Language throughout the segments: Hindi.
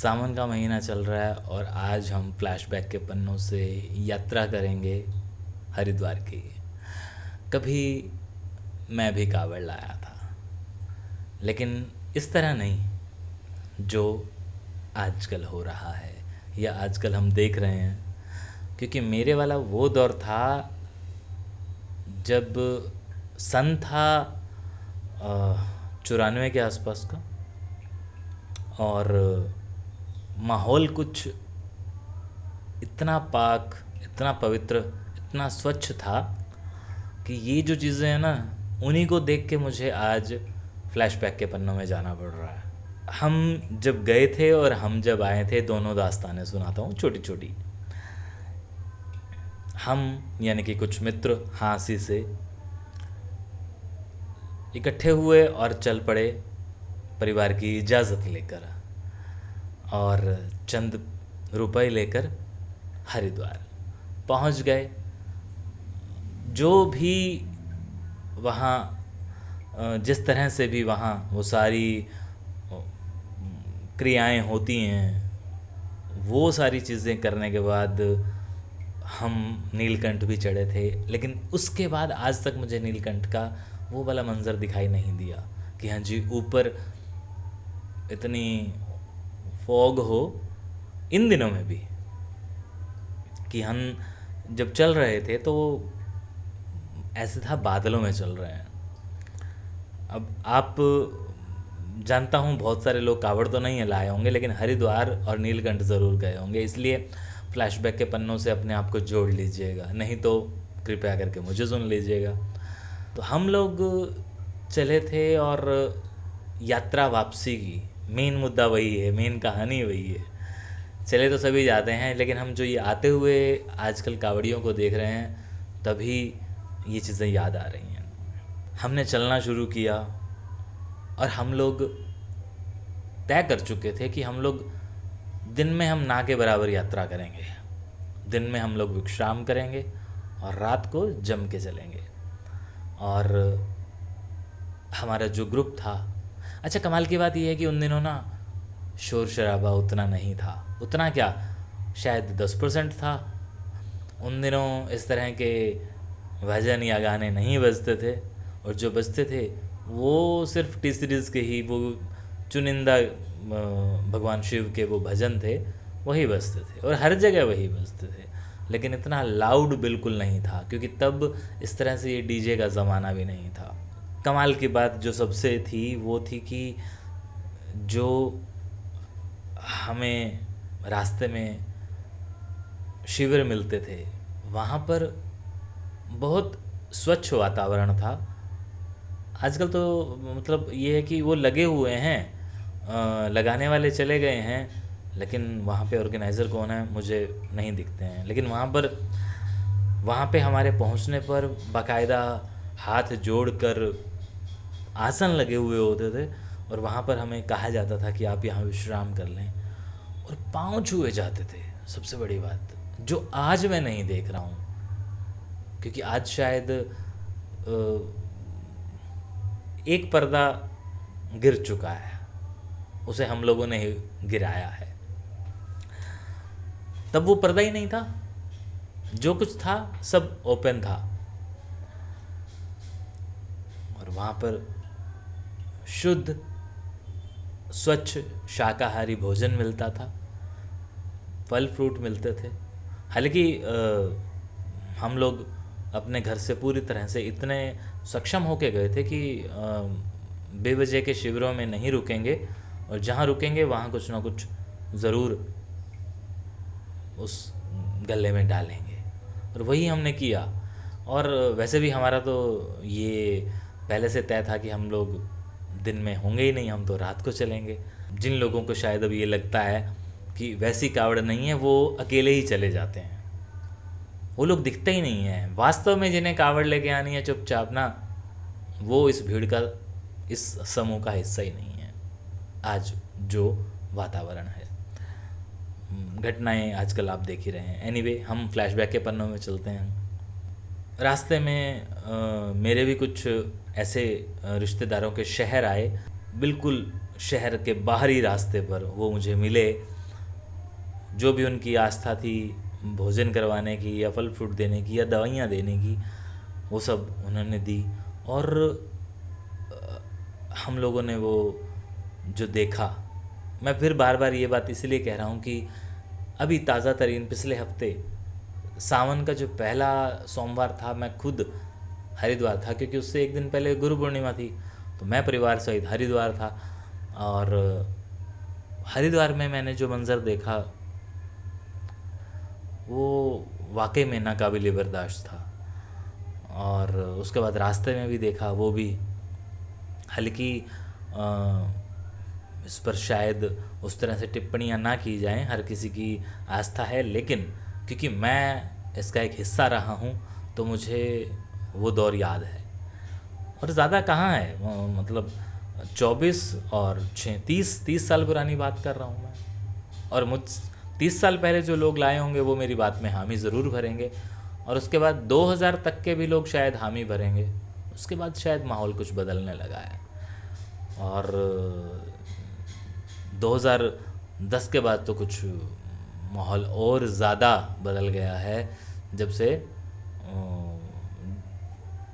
सावन का महीना चल रहा है और आज हम फ्लैशबैक के पन्नों से यात्रा करेंगे हरिद्वार की। कभी मैं भी कावड़ लाया था, लेकिन इस तरह नहीं जो आजकल हो रहा है या आजकल हम देख रहे हैं। क्योंकि मेरे वाला वो दौर था जब सन था 94 के आसपास का, और माहौल कुछ इतना पाक, इतना पवित्र, इतना स्वच्छ था कि ये जो चीज़ें हैं ना, उन्हीं को देख के मुझे आज फ्लैशबैक के पन्नों में जाना पड़ रहा है। हम जब गए थे और हम जब आए थे, दोनों दास्तानें सुनाता हूँ छोटी छोटी। हम यानी कि कुछ मित्र हाँसी से इकट्ठे हुए और चल पड़े परिवार की इजाज़त लेकर, और चंद रुपए लेकर हरिद्वार पहुंच गए। जो भी वहाँ जिस तरह से भी वहाँ वो सारी क्रियाएं होती हैं, वो सारी चीज़ें करने के बाद हम नीलकंठ भी चढ़े थे। लेकिन उसके बाद आज तक मुझे नीलकंठ का वो वाला मंज़र दिखाई नहीं दिया कि हाँ जी ऊपर इतनी फॉग हो, इन दिनों में भी। कि हम जब चल रहे थे तो ऐसे था बादलों में चल रहे हैं। अब आप जानता हूँ बहुत सारे लोग कावड़ तो नहीं लाए होंगे, लेकिन हरिद्वार और नीलकंठ ज़रूर गए होंगे, इसलिए फ्लैशबैक के पन्नों से अपने आप को जोड़ लीजिएगा, नहीं तो कृपया करके मुझे सुन लीजिएगा। तो हम लोग चले थे और यात्रा वापसी की मेन मुद्दा वही है, मेन कहानी वही है। चले तो सभी जाते हैं, लेकिन हम जो ये आते हुए आजकल कावड़ियों को देख रहे हैं, तभी ये चीज़ें याद आ रही हैं। हमने चलना शुरू किया और हम लोग तय कर चुके थे कि हम लोग दिन में हम ना के बराबर यात्रा करेंगे, दिन में हम लोग विश्राम करेंगे और रात को जम के चलेंगे। और हमारा जो ग्रुप था, अच्छा कमाल की बात यह है कि उन दिनों ना शोर शराबा उतना नहीं था, उतना क्या शायद 10% था। उन दिनों इस तरह के भजन या गाने नहीं बजते थे, और जो बजते थे वो सिर्फ टी सीरीज़ के ही वो चुनिंदा भगवान शिव के वो भजन थे, वही बजते थे और हर जगह वही बजते थे। लेकिन इतना लाउड बिल्कुल नहीं था, क्योंकि तब इस तरह से ये डीजे का ज़माना भी नहीं था। कमाल की बात जो सबसे थी वो थी कि जो हमें रास्ते में शिविर मिलते थे, वहाँ पर बहुत स्वच्छ वातावरण था। आजकल तो मतलब ये है कि वो लगे हुए हैं, लगाने वाले चले गए हैं, लेकिन वहाँ पे ऑर्गेनाइज़र कौन है मुझे नहीं दिखते हैं। लेकिन वहाँ पे हमारे पहुँचने पर बाकायदा हाथ जोड़कर आसन लगे हुए होते थे, और वहाँ पर हमें कहा जाता था कि आप यहाँ विश्राम कर लें, और पाँव छुए जाते थे। सबसे बड़ी बात जो आज मैं नहीं देख रहा हूँ, क्योंकि आज शायद एक पर्दा गिर चुका है, उसे हम लोगों ने गिराया है। तब वो पर्दा ही नहीं था, जो कुछ था सब ओपन था, और वहाँ पर शुद्ध स्वच्छ शाकाहारी भोजन मिलता था, फल फ्रूट मिलते थे। हालांकि हम लोग अपने घर से पूरी तरह से इतने सक्षम होके गए थे कि बेवजह के शिविरों में नहीं रुकेंगे, और जहाँ रुकेंगे वहाँ कुछ ना कुछ ज़रूर उस गले में डालेंगे, और वही हमने किया। और वैसे भी हमारा तो ये पहले से तय था कि हम लोग दिन में होंगे ही नहीं, हम तो रात को चलेंगे। जिन लोगों को शायद अब ये लगता है कि वैसी कावड़ नहीं है, वो अकेले ही चले जाते हैं, वो लोग दिखते ही नहीं हैं। वास्तव में जिन्हें कावड़ लेके आनी है चुपचाप ना, वो इस भीड़ का, इस समूह का हिस्सा ही नहीं है। आज जो वातावरण है, घटनाएं आजकल आप देख ही रहे हैं। एनीवे, हम फ्लैशबैक के पन्नों में चलते हैं। रास्ते में मेरे भी कुछ ऐसे रिश्तेदारों के शहर आए, बिल्कुल शहर के बाहरी रास्ते पर वो मुझे मिले। जो भी उनकी आस्था थी भोजन करवाने की या फल फ्रूट देने की या दवाइयाँ देने की, वो सब उन्होंने दी। और हम लोगों ने वो जो देखा, मैं फिर बार बार ये बात इसलिए कह रहा हूँ कि अभी ताज़ा तरीन पिछले हफ्ते सावन का जो पहला सोमवार था, मैं खुद हरिद्वार था, क्योंकि उससे एक दिन पहले गुरु पूर्णिमा थी। तो मैं परिवार सहित हरिद्वार था, और हरिद्वार में मैंने जो मंज़र देखा वो वाकई में नाकाबिले बर्दाश्त था। और उसके बाद रास्ते में भी देखा, वो भी हल्की इस पर शायद उस तरह से टिप्पणियाँ ना की जाएं, हर किसी की आस्था है, लेकिन क्योंकि मैं इसका एक हिस्सा रहा हूँ तो मुझे वो दौर याद है। और ज़्यादा कहाँ है, मतलब 24 और 6 30 साल पुरानी बात कर रहा हूँ मैं। और 30 साल पहले जो लोग लाए होंगे वो मेरी बात में हामी ज़रूर भरेंगे, और उसके बाद 2000 तक के भी लोग शायद हामी भरेंगे। उसके बाद शायद माहौल कुछ बदलने लगा है, और 2010 के बाद तो कुछ माहौल और ज़्यादा बदल गया है, जब से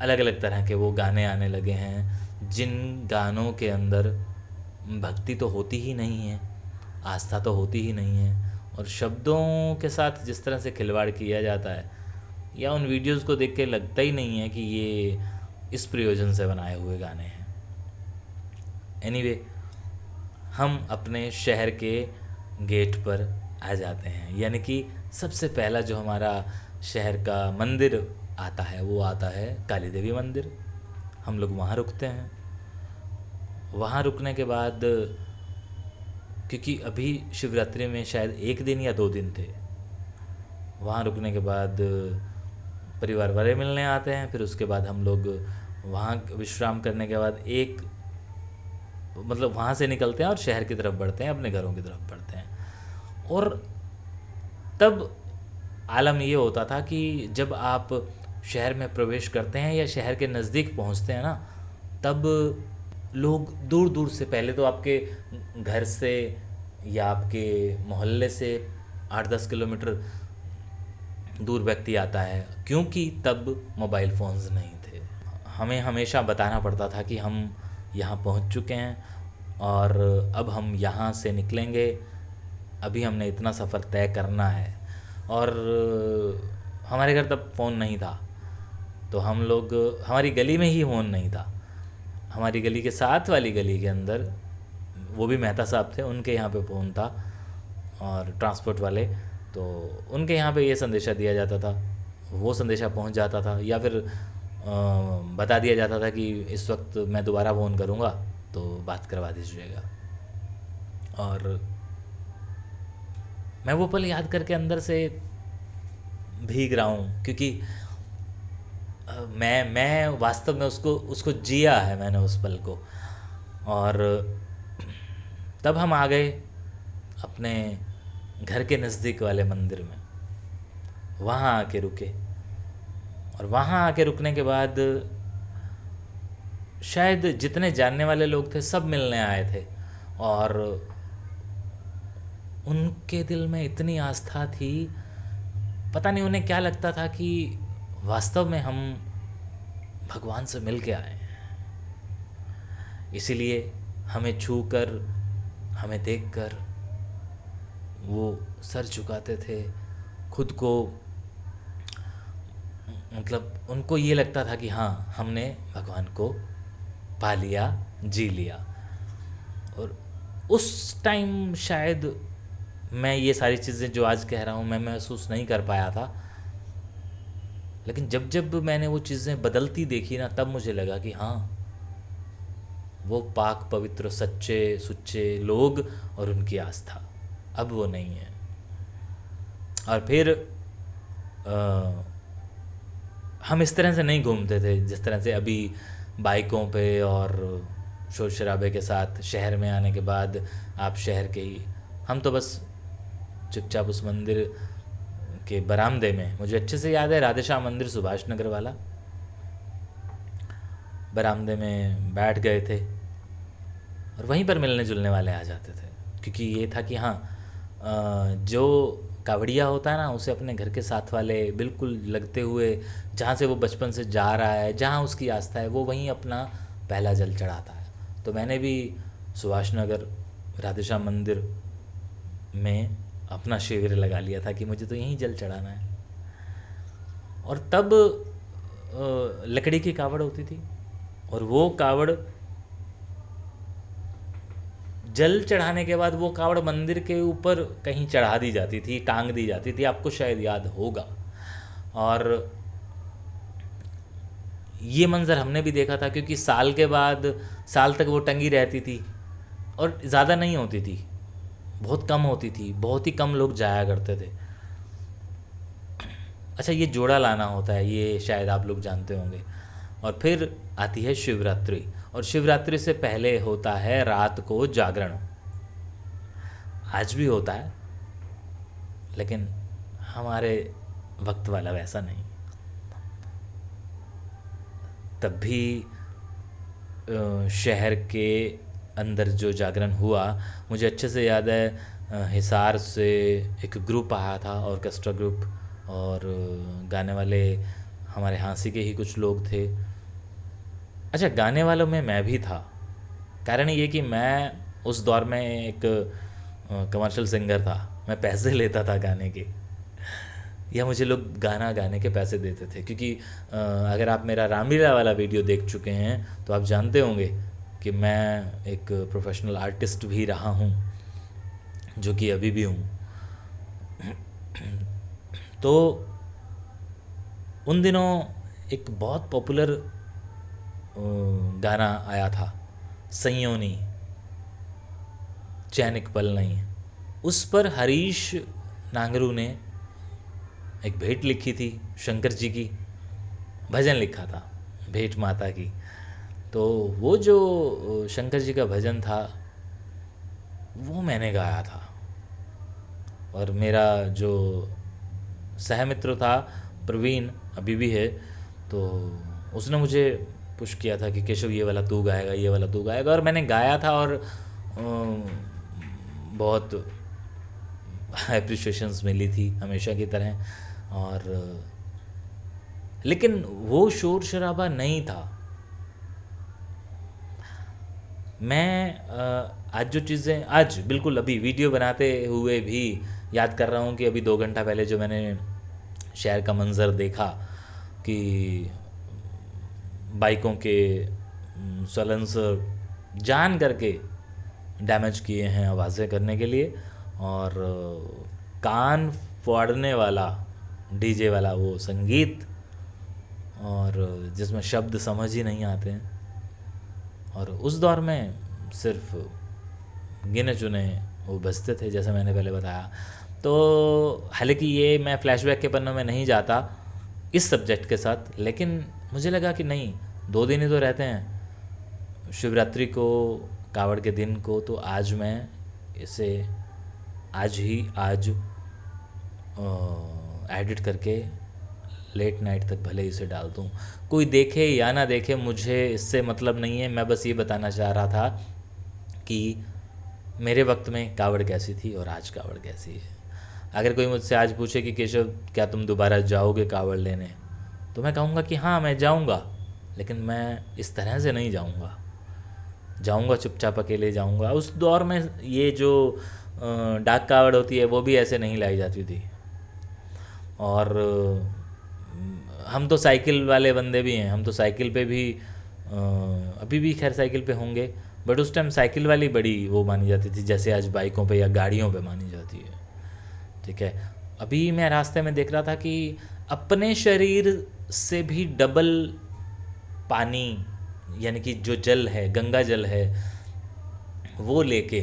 अलग अलग तरह के वो गाने आने लगे हैं जिन गानों के अंदर भक्ति तो होती ही नहीं है, आस्था तो होती ही नहीं है, और शब्दों के साथ जिस तरह से खिलवाड़ किया जाता है, या उन वीडियोस को देख के लगता ही नहीं है कि ये इस प्रयोजन से बनाए हुए गाने हैं। एनीवे, हम अपने शहर के गेट पर आ जाते हैं, यानी कि सबसे पहला जो हमारा शहर का मंदिर आता है वो आता है काली देवी मंदिर। हम लोग वहाँ रुकते हैं। वहाँ रुकने के बाद, क्योंकि अभी शिवरात्रि में शायद 1 दिन या 2 दिन थे, वहाँ रुकने के बाद परिवार वाले मिलने आते हैं। फिर उसके बाद हम लोग वहाँ विश्राम करने के बाद मतलब वहाँ से निकलते हैं और शहर की तरफ बढ़ते हैं, अपने घरों की तरफ बढ़ते हैं। और तब आलम ये होता था कि जब आप शहर में प्रवेश करते हैं या शहर के नज़दीक पहुँचते हैं ना, तब लोग दूर दूर से, पहले तो आपके घर से या आपके मोहल्ले से 8-10 किलोमीटर दूर व्यक्ति आता है, क्योंकि तब मोबाइल फ़ोन्स नहीं थे। हमें हमेशा बताना पड़ता था कि हम यहाँ पहुँच चुके हैं और अब हम यहाँ से निकलेंगे, अभी हमने इतना सफ़र तय करना है। और हमारे घर तब फ़ोन नहीं था, तो हम लोग, हमारी गली में ही फ़ोन नहीं था। हमारी गली के साथ वाली गली के अंदर, वो भी मेहता साहब थे, उनके यहाँ पे फ़ोन था, और ट्रांसपोर्ट वाले, तो उनके यहाँ पे ये संदेशा दिया जाता था, वो संदेशा पहुँच जाता था, या फिर बता दिया जाता था कि इस वक्त मैं दोबारा फ़ोन करूँगा तो बात करवा दीजिएगा। और मैं वो पल याद करके अंदर से भीग रहा हूँ, क्योंकि मैं वास्तव में उसको जिया है मैंने, उस पल को। और तब हम आ गए अपने घर के नज़दीक वाले मंदिर में, वहाँ आके रुके। और वहाँ आके रुकने के बाद शायद जितने जानने वाले लोग थे सब मिलने आए थे, और उनके दिल में इतनी आस्था थी, पता नहीं उन्हें क्या लगता था कि वास्तव में हम भगवान से मिल के आए हैं। इसीलिए हमें छूकर, हमें देखकर वो सर झुकाते थे, खुद को, मतलब उनको ये लगता था कि हाँ, हमने भगवान को पा लिया, जी लिया। और उस टाइम शायद मैं ये सारी चीज़ें जो आज कह रहा हूँ मैं महसूस नहीं कर पाया था, लेकिन जब जब मैंने वो चीज़ें बदलती देखी ना, तब मुझे लगा कि हाँ, वो पाक पवित्र सच्चे सुच्चे लोग और उनकी आस्था अब वो नहीं है। और फिर हम इस तरह से नहीं घूमते थे जिस तरह से अभी बाइकों पे और शोर शराबे के साथ शहर में आने के बाद आप शहर के ही, हम तो बस चुपचाप उस मंदिर के बरामदे में, मुझे अच्छे से याद है, राधे श्याम मंदिर सुभाष नगर वाला, बरामदे में बैठ गए थे। और वहीं पर मिलने जुलने वाले आ जाते थे, क्योंकि ये था कि हाँ, जो कावड़िया होता है ना, उसे अपने घर के साथ वाले बिल्कुल लगते हुए, जहाँ से वो बचपन से जा रहा है, जहाँ उसकी आस्था है, वो वहीं अपना पहला जल चढ़ाता है। तो मैंने भी सुभाष नगर राधेश्याम मंदिर में अपना शिविर लगा लिया था कि मुझे तो यहीं जल चढ़ाना है। और तब लकड़ी की कावड़ होती थी, और वो कावड़ जल चढ़ाने के बाद वो कावड़ मंदिर के ऊपर कहीं चढ़ा दी जाती थी, टांग दी जाती थी, आपको शायद याद होगा। और ये मंज़र हमने भी देखा था, क्योंकि साल के बाद साल तक वो टंगी रहती थी, और ज़्यादा नहीं होती थी, बहुत कम होती थी, बहुत ही कम लोग जाया करते थे। अच्छा, ये जोड़ा लाना होता है, ये शायद आप लोग जानते होंगे। और फिर आती है शिवरात्रि, और शिवरात्रि से पहले होता है रात को जागरण। आज भी होता है, लेकिन हमारे वक्त वाला वैसा नहीं। तब भी शहर के अंदर जो जागरण हुआ, मुझे अच्छे से याद है। हिसार से एक ग्रुप आया था, ऑर्केस्ट्रा ग्रुप, और गाने वाले हमारे हाँसी के ही कुछ लोग थे। अच्छा, गाने वालों में मैं भी था। कारण ये कि मैं उस दौर में एक कमर्शियल सिंगर था, मैं पैसे लेता था गाने के, या मुझे लोग गाना गाने के पैसे देते थे। क्योंकि अगर आप मेरा रामलीला वाला वीडियो देख चुके हैं तो आप जानते होंगे कि मैं एक प्रोफेशनल आर्टिस्ट भी रहा हूँ, जो कि अभी भी हूँ। तो उन दिनों एक बहुत पॉपुलर गाना आया था, संयोनी चैनिक पल नहीं। उस पर हरीश नांगरू ने एक भेंट लिखी थी, शंकर जी की भजन लिखा था, भेंट माता की। तो वो जो शंकर जी का भजन था, वो मैंने गाया था। और मेरा जो सहमित्र था प्रवीण, अभी भी है, तो उसने मुझे पुश किया था कि केशव ये वाला तू गाएगा, ये वाला तू गाएगा। और मैंने गाया था, और बहुत अप्रिशिएशंस मिली थी हमेशा की तरह। और लेकिन वो शोर शराबा नहीं था। मैं आज जो चीज़ें, आज बिल्कुल अभी वीडियो बनाते हुए भी याद कर रहा हूँ कि अभी 2 घंटा पहले जो मैंने शहर का मंज़र देखा कि बाइकों के सलेंसर जान करके डैमेज किए हैं आवाज़ें करने के लिए, और कान फाड़ने वाला डीजे वाला वो संगीत, और जिसमें शब्द समझ ही नहीं आते हैं। और उस दौर में सिर्फ गिने चुने वो बजते थे, जैसे मैंने पहले बताया। तो हालांकि ये मैं फ्लैशबैक के पन्नों में नहीं जाता इस सब्जेक्ट के साथ, लेकिन मुझे लगा कि नहीं, 2 दिन ही तो रहते हैं, शिवरात्रि को, कावड़ के दिन को, तो आज मैं इसे आज एडिट करके लेट नाइट तक भले इसे डाल दूँ। कोई देखे या ना देखे, मुझे इससे मतलब नहीं है। मैं बस ये बताना चाह रहा था कि मेरे वक्त में कावड़ कैसी थी और आज कावड़ कैसी है। अगर कोई मुझसे आज पूछे कि केशव क्या तुम दोबारा जाओगे कावड़ लेने, तो मैं कहूँगा कि हाँ, मैं जाऊँगा, लेकिन मैं इस तरह से नहीं जाऊँगा चुपचाप अकेले जाऊँगा। उस दौर में ये जो डाक कावड़ होती है वो भी ऐसे नहीं लाई जाती थी। और हम तो साइकिल वाले बंदे भी हैं, हम तो साइकिल पे भी अभी भी खैर साइकिल पे होंगे, बट उस टाइम साइकिल वाली बड़ी वो मानी जाती थी, जैसे आज बाइकों पे या गाड़ियों पे मानी जाती है। ठीक है, अभी मैं रास्ते में देख रहा था कि अपने शरीर से भी डबल पानी, यानी कि जो जल है, गंगा जल है, वो लेके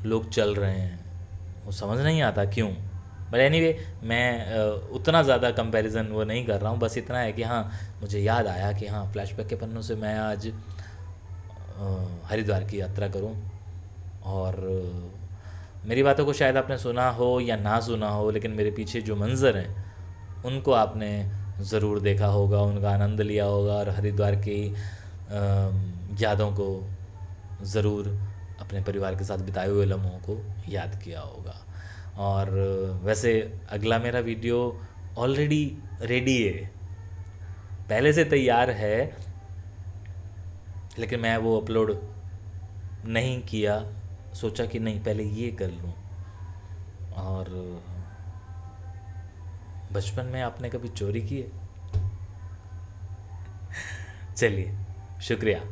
लोग चल रहे हैं। वो समझ नहीं आता क्यों, बट एनीवे मैं उतना ज़्यादा कंपैरिजन वो नहीं कर रहा हूँ। बस इतना है कि हाँ, मुझे याद आया कि हाँ, फ्लैशबैक के पन्नों से मैं आज हरिद्वार की यात्रा करूँ। और मेरी बातों को शायद आपने सुना हो या ना सुना हो, लेकिन मेरे पीछे जो मंज़र हैं उनको आपने ज़रूर देखा होगा, उनका आनंद लिया होगा, और हरिद्वार की यादों को ज़रूर अपने परिवार के साथ बिताए हुए लम्हों को याद किया होगा। और वैसे अगला मेरा वीडियो ऑलरेडी रेडी है, पहले से तैयार है, लेकिन मैं वो अपलोड नहीं किया। सोचा कि नहीं, पहले ये कर लूँ। और बचपन में आपने कभी चोरी की है? चलिए, शुक्रिया।